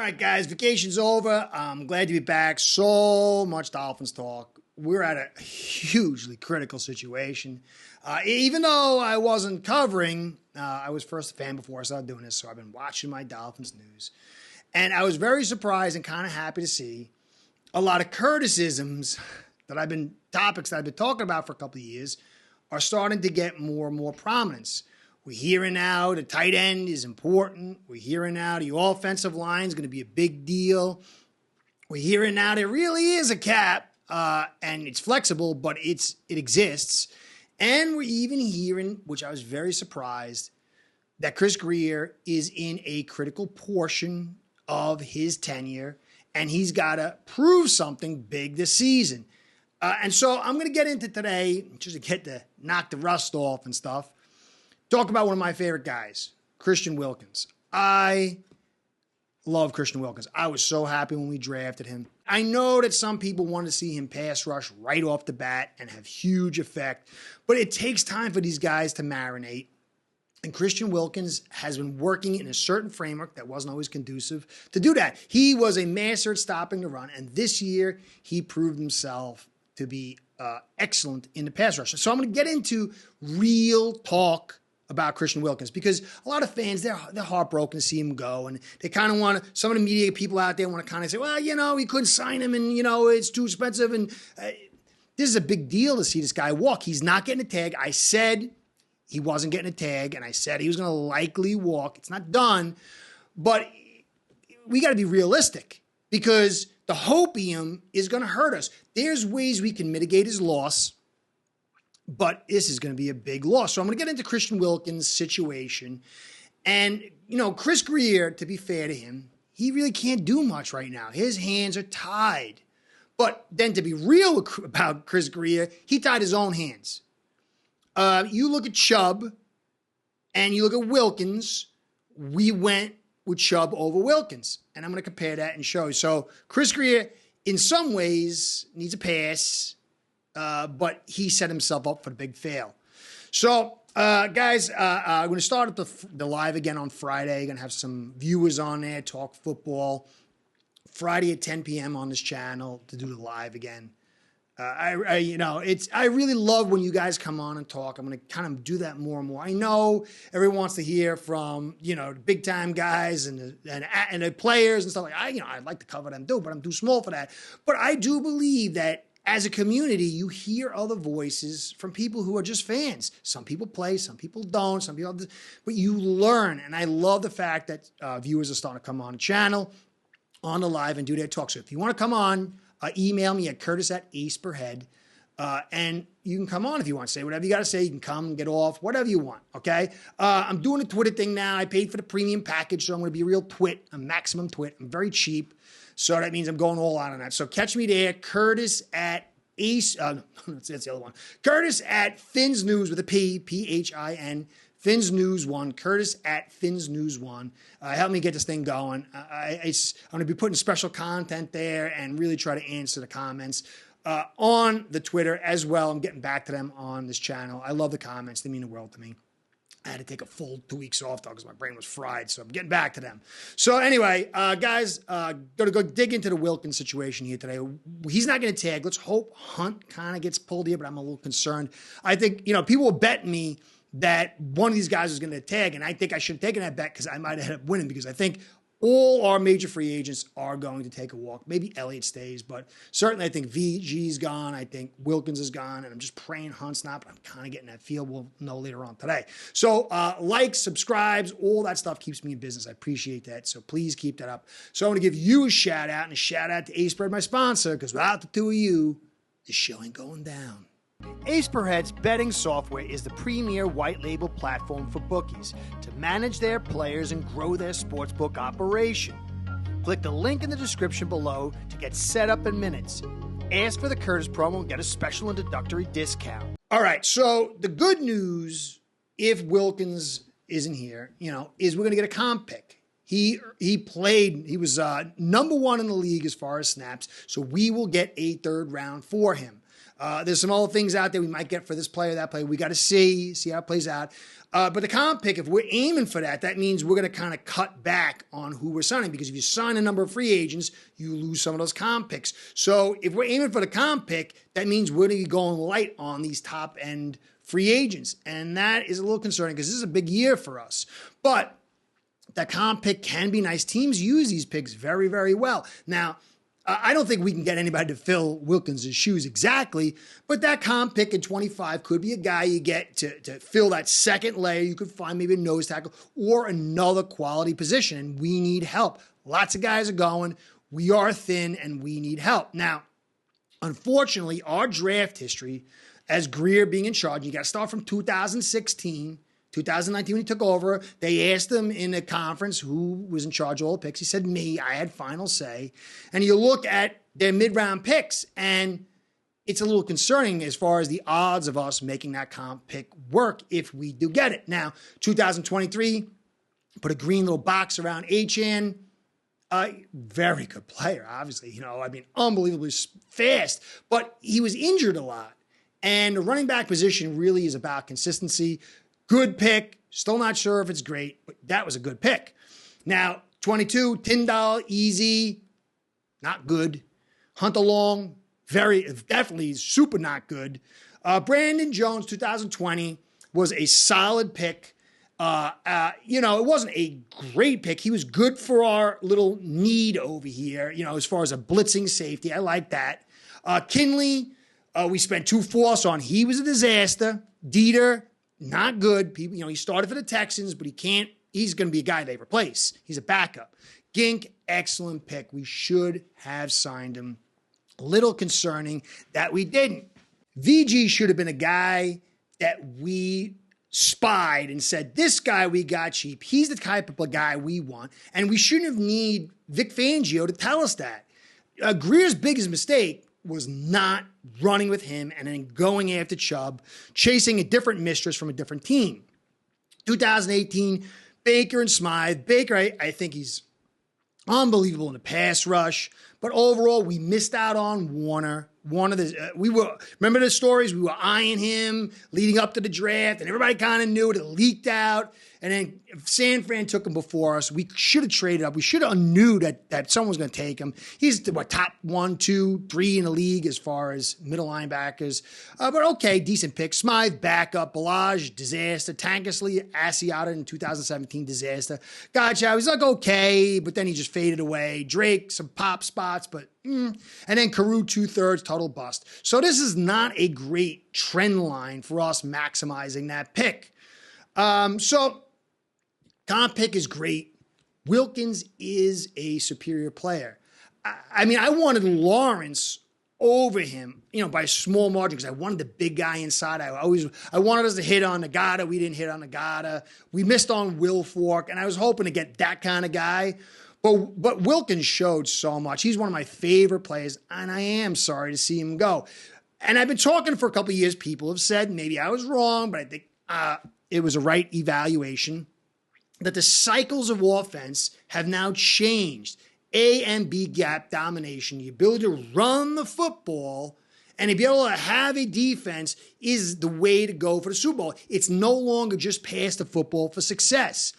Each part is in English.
right, guys, vacation's over. I'm glad to be back. So much Dolphins talk. We're at a hugely critical situation. Even though I wasn't covering, I was first a fan before I started doing this, so I've been watching my Dolphins news. And I was very surprised and kind of happy to see a lot of criticisms topics that I've been talking about for a couple of years are starting to get more and more prominence. We're hearing now the tight end is important. We're hearing now the offensive line is going to be a big deal. We're hearing now there really is a cap, and it's flexible, but it exists. And we're even hearing, which I was very surprised, that Chris Grier is in a critical portion of his tenure, and he's got to prove something big this season. And so I'm going to get into today, just to get to knock the rust off and stuff, talk about one of my favorite guys, Christian Wilkins. I love Christian Wilkins. I was so happy when we drafted him. I know that some people want to see him pass rush right off the bat and have huge effect, but it takes time for these guys to marinate. And Christian Wilkins has been working in a certain framework that wasn't always conducive to do that. He was a master at stopping the run, and this year he proved himself to be excellent in the pass rush. So I'm going to get into real talk about Christian Wilkins because a lot of fans, they're heartbroken to see him go, and they kind of want to, some of the media people out there want to kind of say, well, we couldn't sign him, and, it's too expensive, and this is a big deal to see this guy walk. He's not getting a tag. I said he wasn't getting a tag, and I said he was going to likely walk. It's not done, but we got to be realistic because the hopium is going to hurt us. There's ways we can mitigate his loss, but this is going to be a big loss. So I'm going to get into Christian Wilkins' situation. And, Chris Grier, to be fair to him, he really can't do much right now. His hands are tied. But then to be real about Chris Grier, he tied his own hands. You look at Chubb and you look at Wilkins, we went with Chubb over Wilkins. And I'm going to compare that and show you. So Chris Grier, in some ways, needs a pass, but he set himself up for the big fail. So, guys, I'm going to start at the live again on Friday. Going to have some viewers on there, talk football. Friday at 10 p.m. on this channel to do the live again. I really love when you guys come on and talk. I'm going to kind of do that more and more. I know everyone wants to hear from, the big time guys and the players and stuff like that. I'd like to cover them too, but I'm too small for that. But I do believe that as a community, you hear other voices from people who are just fans. Some people play, some people don't, but you learn. And I love the fact that viewers are starting to come on the channel, on the live and do their talk. So if you want to come on, email me at curtis@aceperhead, and you can come on if you want to say whatever you got to say. You can come, get off, whatever you want, okay? I'm doing a Twitter thing now. I paid for the premium package, so I'm going to be a real twit, a maximum twit. I'm very cheap, so that means I'm going all out on that. So catch me there, Curtis at Ace, that's the other one. Curtis at Fins News with a P, P-H-I-N, Fins News 1, Curtis at Fins News 1. Help me get this thing going. I'm going to be putting special content there and really try to answer the comments on the Twitter as well. I'm getting back to them on this channel. I love the comments. They mean the world to me. I had to take a full 2 weeks off, though, because my brain was fried, so I'm getting back to them. So anyway, guys, going to go dig into the Wilkins situation here today. He's not going to tag. Let's hope Hunt kind of gets pulled here, but I'm a little concerned. I think, people were betting me that one of these guys was going to tag, and I think I should have taken that bet because I might have ended up winning because I think all our major free agents are going to take a walk. Maybe Elliott stays, but certainly I think VG's gone. I think Wilkins is gone, and I'm just praying Hunt's not, but I'm kind of getting that feel. We'll know later on today. So likes, subscribes, all that stuff keeps me in business. I appreciate that, so please keep that up. So I want to give you a shout-out, and a shout-out to Aceperhead, my sponsor, because without the two of you, the show ain't going down. Aceperhead's betting software is the premier white label platform for bookies to manage their players and grow their sportsbook operation. Click the link in the description below to get set up in minutes. Ask for the Curtis promo and get a special introductory discount. All right, so the good news, if Wilkins isn't here, is we're going to get a comp pick. He played, he was number one in the league as far as snaps, so we will get a third round for him. There's some other things out there we might get for this player, that player. We got to see how it plays out. But the comp pick, if we're aiming for that, that means we're going to kind of cut back on who we're signing, because if you sign a number of free agents, you lose some of those comp picks. So if we're aiming for the comp pick, that means we're going to be going light on these top-end free agents. And that is a little concerning because this is a big year for us. But that comp pick can be nice. Teams use these picks very, very well. Now, I don't think we can get anybody to fill Wilkins' shoes exactly, but that comp pick at 25 could be a guy you get to fill that second layer. You could find maybe a nose tackle or another quality position, and we need help. Lots of guys are going. We are thin, and we need help. Now, unfortunately, our draft history, as Greer being in charge, you got to start from 2016. 2019, when he took over, they asked him in a conference who was in charge of all the picks. He said, me, I had final say. And you look at their mid-round picks, and it's a little concerning as far as the odds of us making that comp pick work if we do get it. Now, 2023, put a green little box around Achane. Very good player, obviously. Unbelievably fast. But he was injured a lot. And the running back position really is about consistency. Good pick. Still not sure if it's great, but that was a good pick. Now, 22, Tyndall, easy, not good. Hunter Long, definitely super not good. Brandon Jones, 2020, was a solid pick. It wasn't a great pick. He was good for our little need over here, as far as a blitzing safety. I like that. Kinley, we spent 2 fourths on. He was a disaster. Dieter, not good. He started for the Texans, but he's going to be a guy they replace. He's a backup. Gink, excellent pick. We should have signed him. A little concerning that we didn't. VG should have been a guy that we spied and said, this guy we got cheap. He's the type of guy we want. And we shouldn't have need Vic Fangio to tell us that. Greer's biggest mistake was not running with him and then going after Chubb, chasing a different mistress from a different team. 2018, Baker and Smythe. Baker, I think he's unbelievable in the pass rush, but overall we missed out on Warner. Remember the stories? We were eyeing him leading up to the draft, and everybody kind of knew it. It leaked out, and then San Fran took him before us. We should have traded up. We should have knew that someone was going to take him. He's top 1, 2, 3 in the league as far as middle linebackers. But okay, decent pick. Smythe, backup. Balaj, disaster. Tankersley, Asiata in 2017, disaster. Gotcha, he's like okay, but then he just faded away. Drake, some pop spots, but and then Carew, 2/3, total bust. So this is not a great trend line for us maximizing that pick. So comp pick is great. Wilkins is a superior player. I wanted Lawrence over him, by a small margin because I wanted the big guy inside. I wanted us to hit on Nagata. We didn't hit on Nagata. We missed on Wilfork, and I was hoping to get that kind of guy. But Wilkins showed so much. He's one of my favorite players, and I am sorry to see him go. And I've been talking for a couple of years. People have said maybe I was wrong, but I think it was a right evaluation, that the cycles of offense have now changed. A and B gap domination, the ability to run the football and to be able to have a defense is the way to go for the Super Bowl. It's no longer just pass the football for success.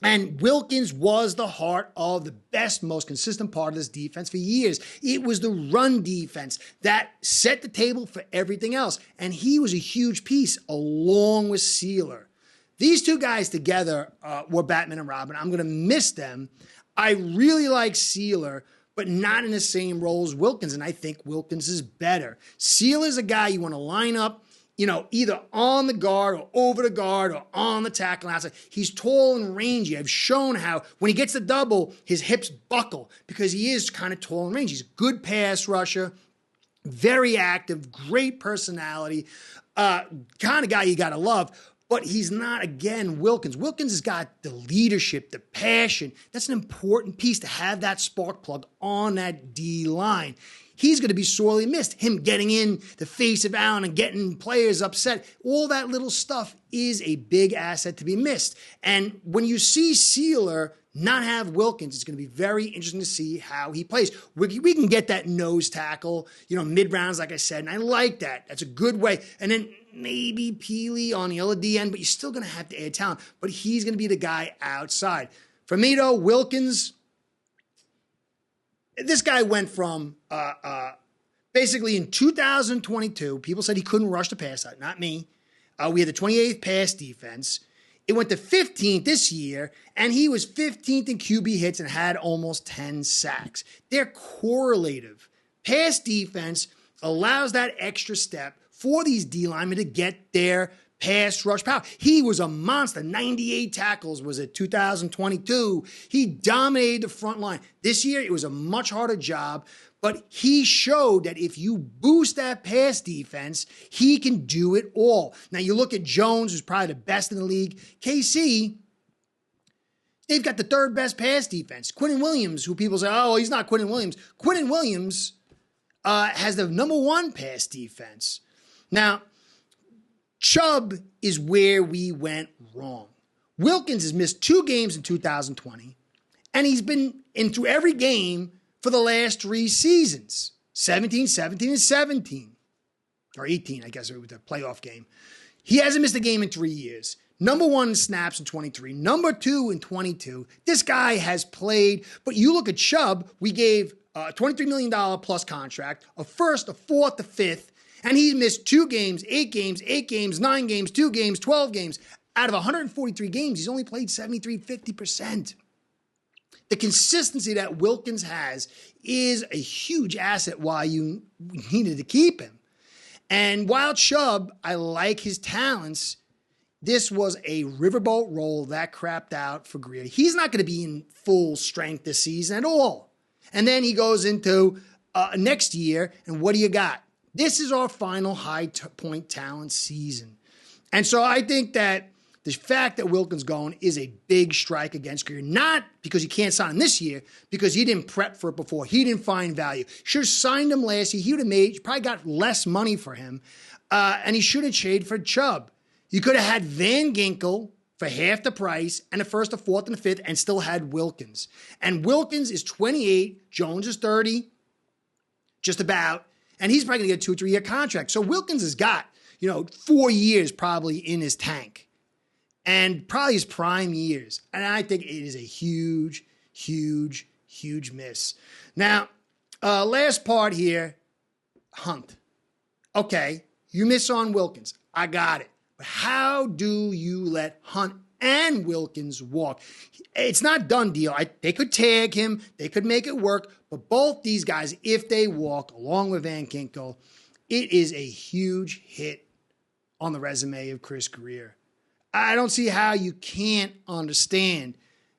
And Wilkins was the heart of the best, most consistent part of this defense for years. It was the run defense that set the table for everything else. And he was a huge piece along with Sealer. These two guys together were Batman and Robin. I'm going to miss them. I really like Sealer, but not in the same role as Wilkins. And I think Wilkins is better. Sealer's a guy you want to line up, either on the guard or over the guard or on the tackle outside. He's tall and rangy. I've shown how when he gets the double, his hips buckle because he is kind of tall and rangy. He's a good pass rusher, very active, great personality, kind of guy you got to love. But he's not, again, Wilkins. Wilkins has got the leadership, the passion. That's an important piece to have that spark plug on that D line. he's going to be sorely missed. Him getting in the face of Allen and getting players upset, all that little stuff is a big asset to be missed. And when you see Sealer not have Wilkins, it's going to be very interesting to see how he plays. We can get that nose tackle, mid-rounds, like I said, and I like that. That's a good way. And then maybe Peely on the other D end, but you're still going to have to add talent. But he's going to be the guy outside. For me, though, Wilkins, this guy went from basically in 2022, people said he couldn't rush the passer, not me. We had the 28th pass defense. It went to 15th this year, and he was 15th in QB hits and had almost 10 sacks. They're correlative. Pass defense allows that extra step for these D linemen to get their pass rush power. He was a monster. 98 tackles was it 2022. He dominated the front line. This year, it was a much harder job, but he showed that if you boost that pass defense, he can do it all. Now, you look at Jones, who's probably the best in the league. KC, they've got the third best pass defense. Quinnen Williams, who people say, oh, he's not Quinnen Williams. Quinnen Williams has the number one pass defense. Now, Chubb is where we went wrong. Wilkins has missed 2 games in 2020, and he's been in through every game for the last 3 seasons, 17, 17, and 17, or 18, I guess, with the playoff game. He hasn't missed a game in 3 years. Number 1 in snaps in 23, number 2 in 22. This guy has played, but you look at Chubb, we gave a $23 million plus contract, a first, a fourth, a fifth, and he's missed 2 games, 8 games, 8 games, 9 games, 2 games, 12 games. Out of 143 games, he's only played 73, 50%. The consistency that Wilkins has is a huge asset why you needed to keep him. And while Chubb, I like his talents, this was a riverboat roll that crapped out for Greer. He's not going to be in full strength this season at all. And then he goes into next year, and what do you got? This is our final high-point talent season. And so I think that the fact that Wilkins going is a big strike against Greer, not because he can't sign him this year, because he didn't prep for it before. He didn't find value. Should have signed him last year. He would have probably got less money for him, and he should have traded for Chubb. You could have had Van Ginkel for half the price and a first, a fourth, and a fifth, and still had Wilkins. And Wilkins is 28. Jones is 30, just about. And he's probably going to get a 2 or 3 year contract. So Wilkins has got, 4 years probably in his tank. And probably his prime years. And I think it is a huge, huge, huge miss. Now, last part here, Hunt. Okay, you miss on Wilkins. I got it. But how do you let Hunt and Wilkins walk? It's not a done deal. They could tag him. They could make it work. But both these guys, if they walk, along with Van Ginkel, it is a huge hit on the resume of Chris Greer. I don't see how you can't understand.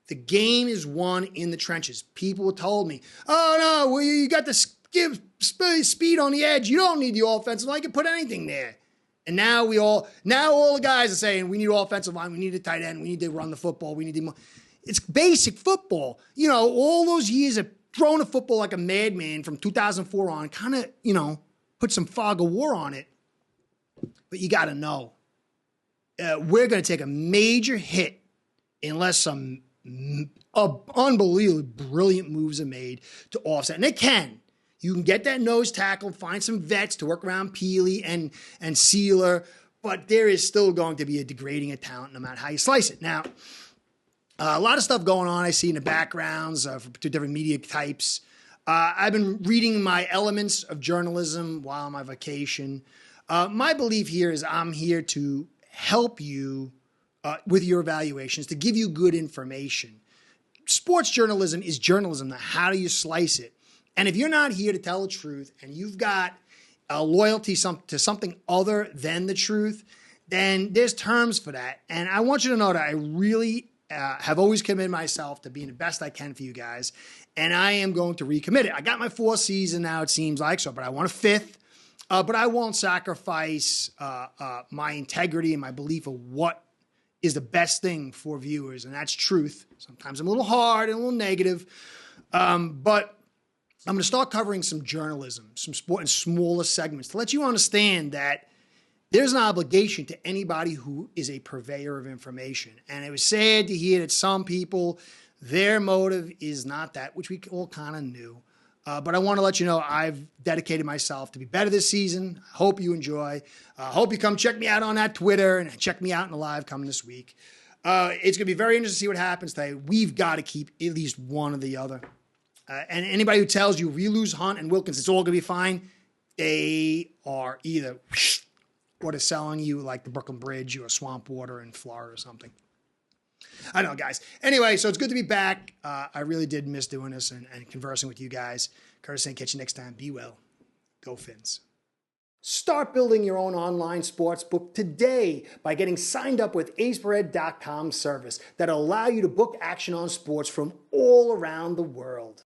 The game is won in the trenches. People told me, oh, no, well, you got the speed on the edge. You don't need the offensive line. You can put anything there. And now all the guys are saying, we need offensive line. We need a tight end. We need to run the football. We need to. It's basic football. All those years of throwing a football like a madman from 2004 on kind of, put some fog of war on it. But you got to know. We're going to take a major hit unless some unbelievably brilliant moves are made to offset. And they can. You can get that nose tackle, find some vets to work around Peely and Sealer, but there is still going to be a degrading of talent no matter how you slice it. Now, a lot of stuff going on I see in the backgrounds for two different media types. I've been reading my elements of journalism while I'm on vacation. My belief here is I'm here to help you with your evaluations, to give you good information. Sports journalism is journalism. Now, how do you slice it? And if you're not here to tell the truth and you've got a loyalty to something other than the truth, then there's terms for that. And I want you to know that I really have always committed myself to being the best I can for you guys. And I am going to recommit it. I got my 4th season now, it seems like, but I want a 5th. But I won't sacrifice my integrity and my belief of what is the best thing for viewers, and that's truth. Sometimes I'm a little hard and a little negative, but I'm going to start covering some journalism, some sport in smaller segments to let you understand that there's an obligation to anybody who is a purveyor of information. And it was sad to hear that some people, their motive is not that, which we all kind of knew. But I want to let you know I've dedicated myself to be better this season. I hope you enjoy. Hope you come check me out on that Twitter and check me out in the live coming this week. It's going to be very interesting to see what happens today. We've got to keep at least one or the other. And anybody who tells you we lose Hunt and Wilkins, it's all going to be fine, they are either or they're selling you like the Brooklyn Bridge or swamp water in Florida or something. I don't know, guys. Anyway, so it's good to be back. I really did miss doing this and conversing with you guys. Curtis saying, catch you next time. Be well. Go Fins. Start building your own online sports book today by getting signed up with aceperhead.com service that'll allow you to book action on sports from all around the world.